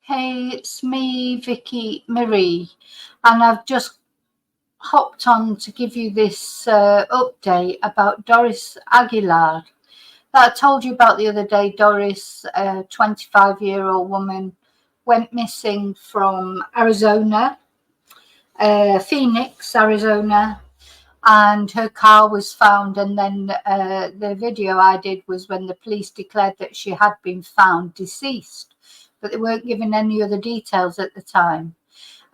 Hey, it's me, Vicki Marie, and I've just hopped on to give you this update about Doris Aguilar that I told you about the other day. Doris, a 25-year-old woman, went missing from Arizona, Phoenix, Arizona, and her car was found. And then the video I did was when the police declared that she had been found deceased, but they weren't given any other details at the time.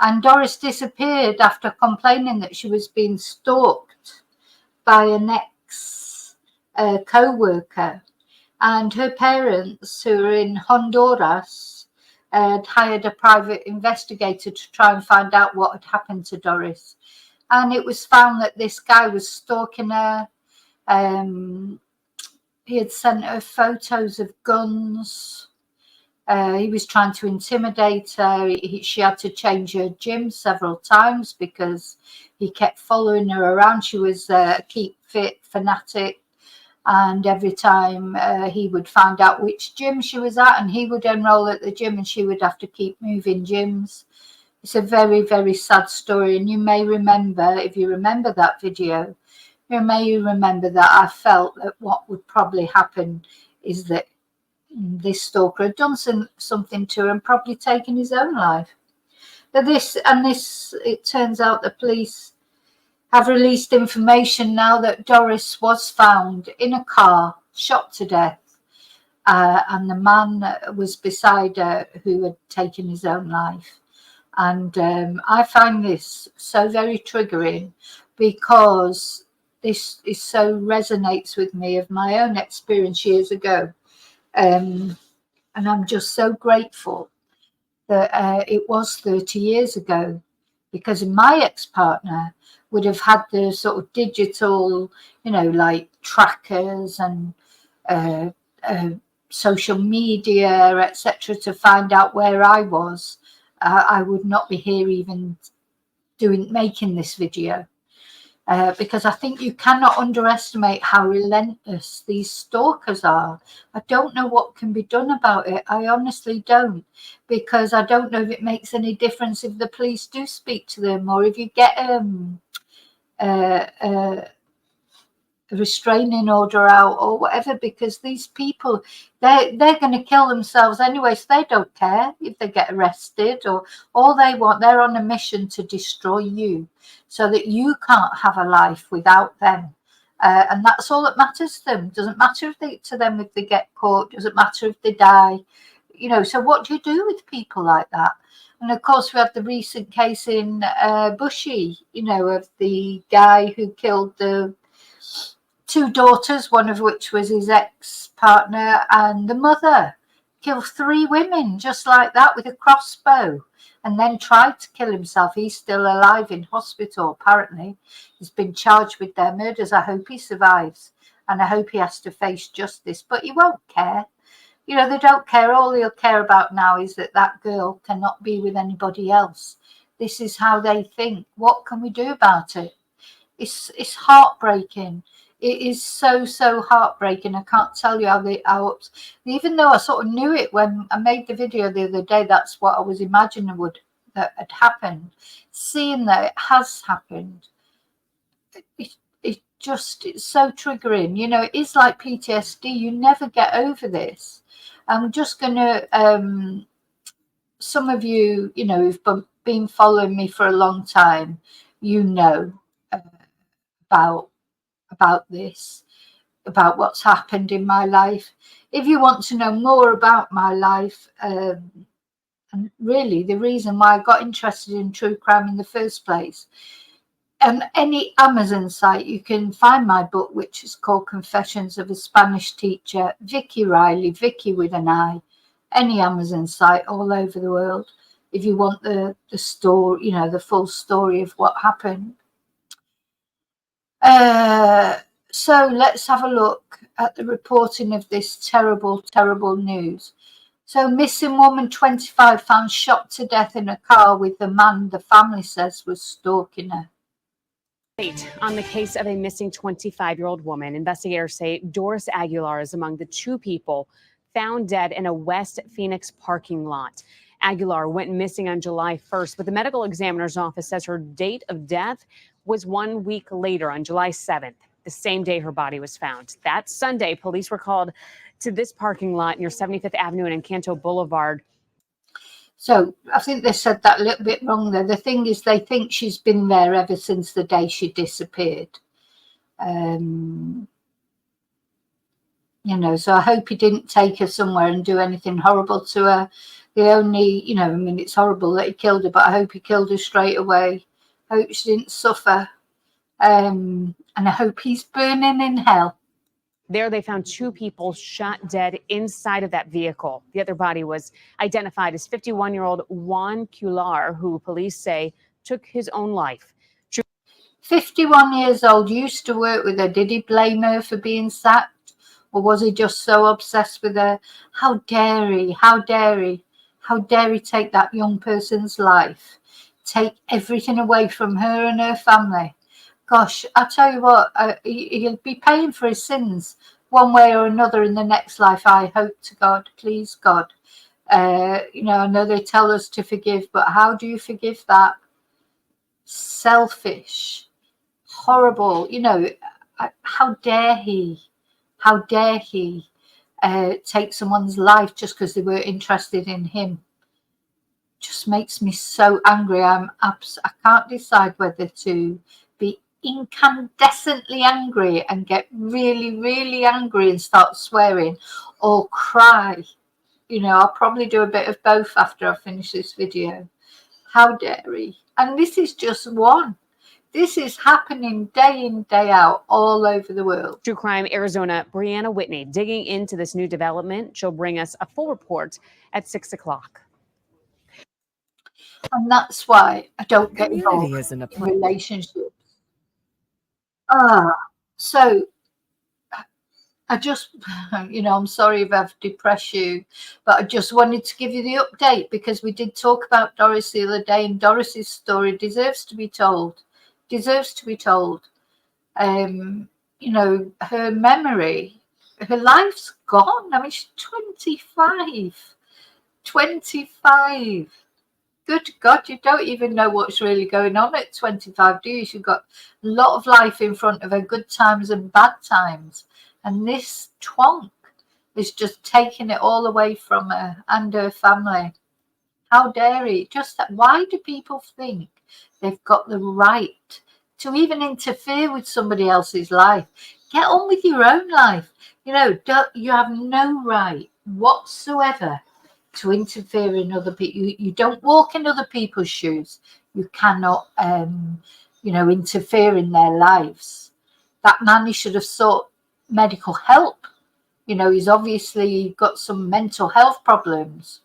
And Doris disappeared after complaining that she was being stalked by an ex co-worker. And her parents, who are in Honduras, had hired a private investigator to try and find out what had happened to Doris. And it was found that this guy was stalking her. He had sent her photos of guns. He was trying to intimidate her. She had to change her gym several times because he kept following her around. She was a keep fit fanatic. And every time he would find out which gym she was at, and he would enroll at the gym, and she would have to keep moving gyms. It's a very, very sad story. And you may remember, if you remember that video, you may remember that I felt that what would probably happen is that this stalker had done something to her and probably taken his own life. But it turns out the police have released information now that Doris was found in a car, shot to death, and the man was beside her who had taken his own life. And I find this so very triggering because this so resonates with me of my own experience years ago. And I'm just so grateful that it was 30 years ago, because my ex-partner would have had the sort of digital, like trackers and social media, etc., to find out where I was. I would not be here even making this video. Because I think you cannot underestimate how relentless these stalkers are. I don't know what can be done about it. I honestly don't, because I don't know if it makes any difference if the police do speak to them, or if you get a restraining order out or whatever, because these people, they're going to kill themselves anyway, so they don't care if they get arrested, or all they want, they're on a mission to destroy you so that you can't have a life without them. And that's all that matters to them. Doesn't matter to them if they get caught, doesn't matter if they die. So what do you do with people like that? And of course, we had the recent case in Bushy, of the guy who killed the two daughters, one of which was his ex-partner, and the mother. Killed 3 women just like that with a crossbow, and then tried to kill himself. He's still alive in hospital, apparently. He's been charged with their murders. I hope he survives, and I hope he has to face justice, but he won't care. They don't care. All he'll care about now is that girl cannot be with anybody else. This is how they think. What can we do about it? It's heartbreaking. It is so, so heartbreaking. I can't tell you how even though I sort of knew it when I made the video the other day, that's what I was imagining that had happened. Seeing that it has happened, it's so triggering. It is like PTSD. You never get over this. I'm just going to, some of you, who've been following me for a long time, about this, about what's happened in my life. If you want to know more about my life, and really the reason why I got interested in true crime in the first place, and any Amazon site, you can find my book, which is called Confessions of a Spanish Teacher, Vicki Riley, Vicki with an I, any Amazon site all over the world, if you want the story, the full story of what happened. So let's have a look at the reporting of this terrible, terrible news. So missing woman 25 found shot to death in a car with the man the family says was stalking her. On the case of a missing 25-year-old woman, investigators say Doris Aguilar is among the 2 people found dead in a West Phoenix parking lot. Aguilar went missing on July 1st, but the medical examiner's office says her date of death was 1 week later, on July 7th, the same day her body was found. That Sunday, police were called to this parking lot near 75th Avenue and Encanto Boulevard. So I think they said that a little bit wrong there. The thing is, they think she's been there ever since the day she disappeared. You know, so I hope he didn't take her somewhere and do anything horrible to her. The only, you know, I mean, it's horrible that he killed her, but I hope he killed her straight away. I hope she didn't suffer. And I hope he's burning in hell. There, they found 2 people shot dead inside of that vehicle. The other body was identified as 51-year-old Juan Cuellar, who police say took his own life. 51 years old, used to work with her. Did he blame her for being sacked? Or was he just so obsessed with her? How dare he? How dare he? How dare he take that young person's life? Take everything away from her and her family. Gosh, I tell you what, he'll be paying for his sins one way or another in the next life. I hope to God, please God. You know, I know they tell us to forgive, but how do you forgive that? Selfish, horrible. You know, how dare he? How dare he take someone's life just because they were interested in him? Just makes me so angry. I can't decide whether to be incandescently angry and get really, really angry and start swearing, or cry. You know, I'll probably do a bit of both after I finish this video. How dare he? And this is just one. This is happening day in, day out, all over the world. True Crime Arizona, Brianna Whitney, digging into this new development. She'll bring us a full report at 6 o'clock. And that's why I don't get involved in relationships. So I just, you know, I'm sorry if I've depressed you, but I just wanted to give you the update because we did talk about Doris the other day, and Doris's story deserves to be told. Deserves to be told. You know, her memory, her life's gone. I mean, she's 25. 25. Good God, you don't even know what's really going on at 25, do you? She's got a lot of life in front of her, good times and bad times. And this twonk is just taking it all away from her and her family. How dare he? Just that, why do people think they've got the right to even interfere with somebody else's life? Get on with your own life. You know, you have no right whatsoever to interfere in other people. You don't walk in other people's shoes. You cannot, you know, interfere in their lives. That man, he should have sought medical help. You know, he's obviously got some mental health problems.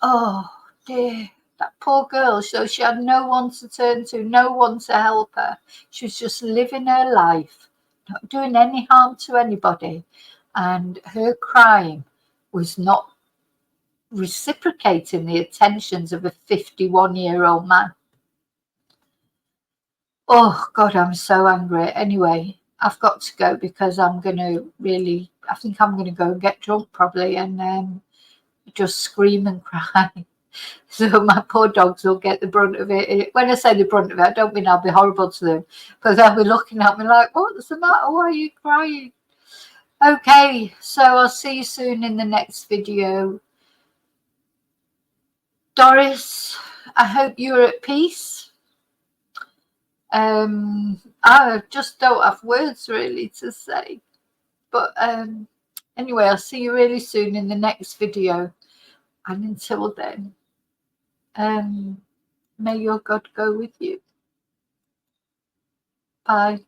Oh dear, that poor girl. So she had no one to turn to, no one to help her. She was just living her life, not doing any harm to anybody. And her crime was not reciprocating the attentions of a 51-year-old man. Oh God, I'm so angry. Anyway, I've got to go because I'm going to really, I think I'm going to go and get drunk probably and just scream and cry. So my poor dogs will get the brunt of it. When I say the brunt of it, I don't mean I'll be horrible to them, because they'll be looking at me like, what's the matter? Why are you crying? Okay, so I'll see you soon in the next video. Doris, I hope you're at peace. I just don't have words really to say. But anyway, I'll see you really soon in the next video. And until then, may your God go with you. Bye.